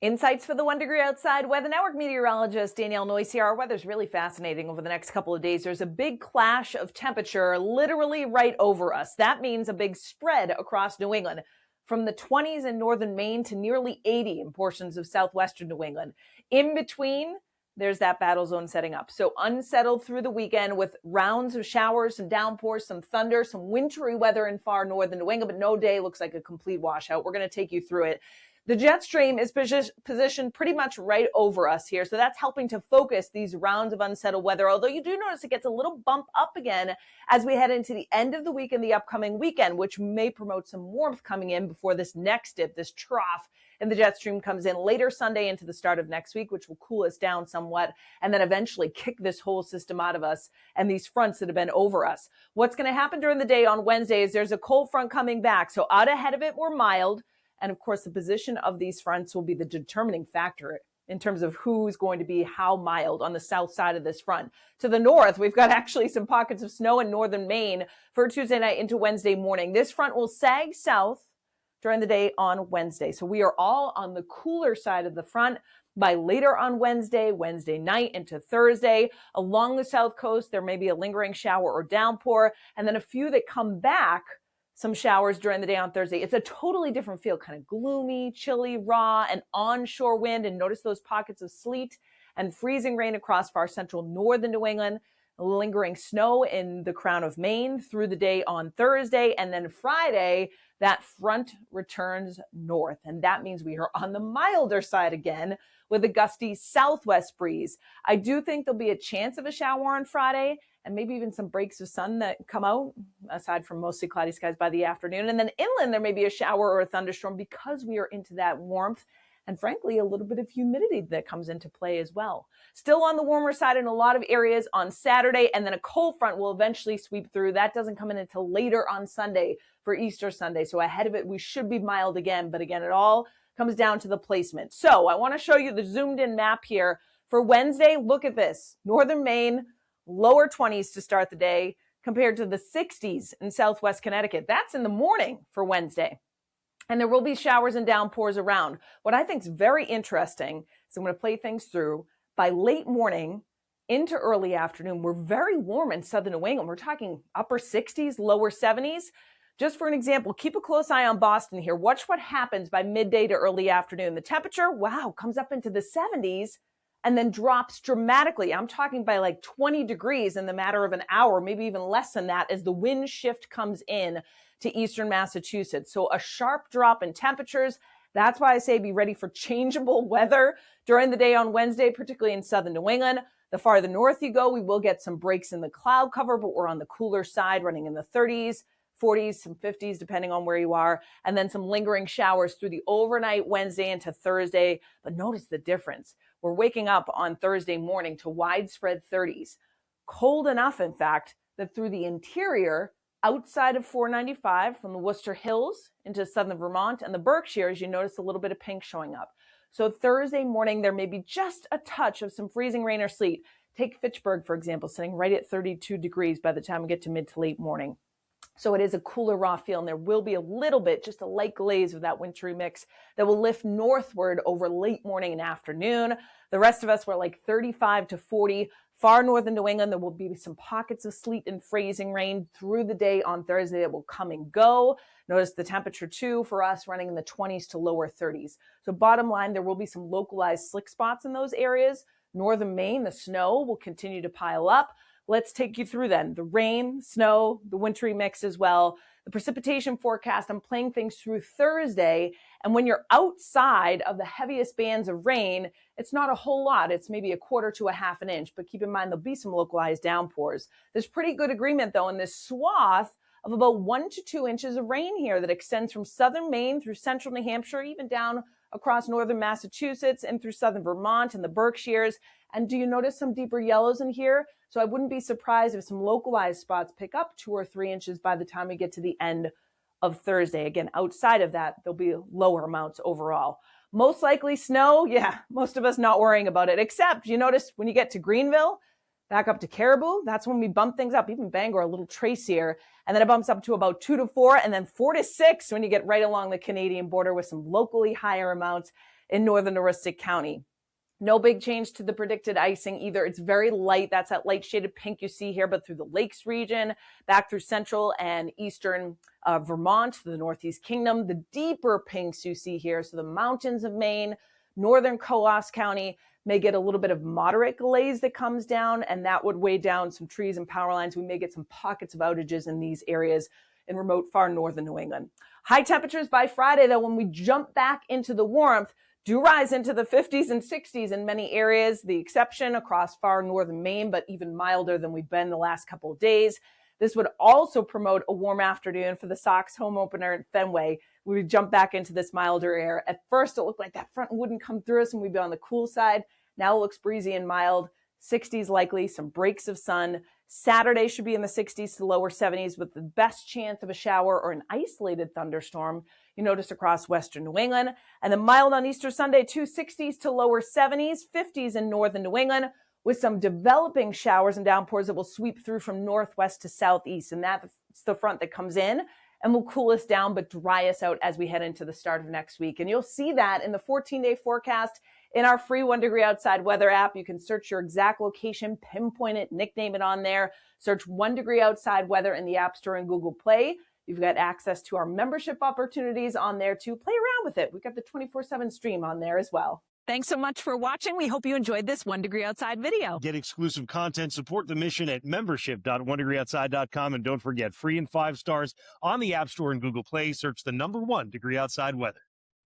Insights for the 1 degree outside weather network meteorologist Danielle Noyes here. Our weather's really fascinating over the next couple of days. There's a big clash of temperature literally right over us. That means a big spread across New England from the 20s in northern Maine to nearly 80 in portions of southwestern New England. In between, there's that battle zone setting up. So unsettled through the weekend with rounds of showers, some downpours, some thunder, some wintry weather in far northern New England, but no day looks like a complete washout. We're going to take you through it. The jet stream is positioned pretty much right over us here, so that's helping to focus these rounds of unsettled weather, although you do notice it gets a little bump up again as we head into the end of the week and the upcoming weekend, which may promote some warmth coming in before this next dip, this trough in the jet stream comes in later Sunday into the start of next week, which will cool us down somewhat and then eventually kick this whole system out of us and these fronts that have been over us. What's going to happen during the day on Wednesday is there's a cold front coming back, so out ahead of it, we're mild. And of course, the position of these fronts will be the determining factor in terms of who's going to be how mild on the south side of this front. To the north, we've got actually some pockets of snow in northern Maine for Tuesday night into Wednesday morning. This front will sag south during the day on Wednesday. So we are all on the cooler side of the front by later on Wednesday night into Thursday. Along the south coast, there may be a lingering shower or downpour, and then a few that come back, some showers during the day on Thursday. It's a totally different feel, kind of gloomy, chilly, raw, and onshore wind. And notice those pockets of sleet and freezing rain across far central northern New England, lingering snow in the crown of Maine through the day on Thursday. And then Friday, that front returns north. And that means we are on the milder side again with a gusty southwest breeze. I do think there'll be a chance of a shower on Friday and maybe even some breaks of sun that come out, aside from mostly cloudy skies by the afternoon. And then inland, there may be a shower or a thunderstorm because we are into that warmth and, frankly, a little bit of humidity that comes into play as well. Still on the warmer side in a lot of areas on Saturday, and then a cold front will eventually sweep through. That doesn't come in until later on Sunday for Easter Sunday. So ahead of it, we should be mild again. But again, it all comes down to the placement. So I want to show you the zoomed in map here. For Wednesday, look at this. Northern Maine, lower 20s to start the day compared to the 60s in southwest Connecticut. That's in the morning for Wednesday. And there will be showers and downpours around. What I think is very interesting is I'm going to play things through. By late morning into early afternoon, we're very warm in southern New England. We're talking upper 60s, lower 70s. Just for an example, keep a close eye on Boston here. Watch what happens by midday to early afternoon. The temperature, wow, comes up into the 70s. And then drops dramatically. I'm talking by like 20 degrees in the matter of an hour, maybe even less than that, as the wind shift comes in to eastern Massachusetts. So a sharp drop in temperatures. That's why I say be ready for changeable weather during the day on Wednesday, particularly in southern New England. The farther north you go, we will get some breaks in the cloud cover, but we're on the cooler side, running in the 30s, 40s, some 50s, depending on where you are, and then some lingering showers through the overnight Wednesday into Thursday. But notice the difference. We're waking up on Thursday morning to widespread 30s. Cold enough, in fact, that through the interior, outside of 495 from the Worcester Hills into southern Vermont and the Berkshires, you notice a little bit of pink showing up. So Thursday morning, there may be just a touch of some freezing rain or sleet. Take Fitchburg, for example, sitting right at 32 degrees by the time we get to mid to late morning. So it is a cooler, raw feel, and there will be a little bit, just a light glaze of that wintry mix that will lift northward over late morning and afternoon. The rest of us were like 35 to 40. Far northern New England, there will be some pockets of sleet and freezing rain through the day on Thursday that will come and go. Notice the temperature, too, for us running in the 20s to lower 30s. So bottom line, there will be some localized slick spots in those areas. Northern Maine, the snow will continue to pile up. Let's take you through then. The rain, snow, the wintry mix as well. The precipitation forecast, I'm playing things through Thursday. And when you're outside of the heaviest bands of rain, it's not a whole lot. It's maybe a quarter to a half an inch. But keep in mind, there'll be some localized downpours. There's pretty good agreement, though, in this swath of about 1 to 2 inches of rain here that extends from southern Maine through central New Hampshire, even down across northern Massachusetts and through southern Vermont and the Berkshires. And do you notice some deeper yellows in here? So I wouldn't be surprised if some localized spots pick up 2 or 3 inches by the time we get to the end of Thursday. Again, outside of that, there'll be lower amounts overall. Most likely snow, yeah, most of us not worrying about it, except you notice when you get to Greenville, Back up to Caribou, that's when we bump things up. Even Bangor, a little trace here. And then it bumps up to about 2 to 4 and then 4 to 6 when you get right along the Canadian border with some locally higher amounts in northern Aroostook County. No big change to the predicted icing either. It's very light. That's that light shaded pink you see here, but through the Lakes region, back through central and eastern Vermont, the Northeast Kingdom, the deeper pinks you see here. So the mountains of Maine, northern Coos County may get a little bit of moderate glaze that comes down, and that would weigh down some trees and power lines. We may get some pockets of outages in these areas in remote far northern New England. High temperatures by Friday, though, when we jump back into the warmth, do rise into the 50s and 60s in many areas, the exception across far northern Maine, but even milder than we've been the last couple of days. This would also promote a warm afternoon for the Sox home opener at Fenway. We would jump back into this milder air. At first, it looked like that front wouldn't come through us and we'd be on the cool side. Now it looks breezy and mild. 60s likely, some breaks of sun. Saturday should be in the 60s to lower 70s with the best chance of a shower or an isolated thunderstorm. You notice across western New England. And then mild on Easter Sunday too, 60s to lower 70s, 50s in northern New England with some developing showers and downpours that will sweep through from northwest to southeast. And that's the front that comes in and will cool us down but dry us out as we head into the start of next week. And you'll see that in the 14-day forecast in our free 1 Degree Outside weather app. You can search your exact location, pinpoint it, nickname it on there. Search 1 Degree Outside weather in the App Store and Google Play. You've got access to our membership opportunities on there to play around with it. We've got the 24/7 stream on there as well. Thanks so much for watching. We hope you enjoyed this 1 Degree Outside video. Get exclusive content, support the mission at membership.onedegreeoutside.com. And don't forget, free and 5 stars on the App Store and Google Play. Search the number 1 Degree Outside weather.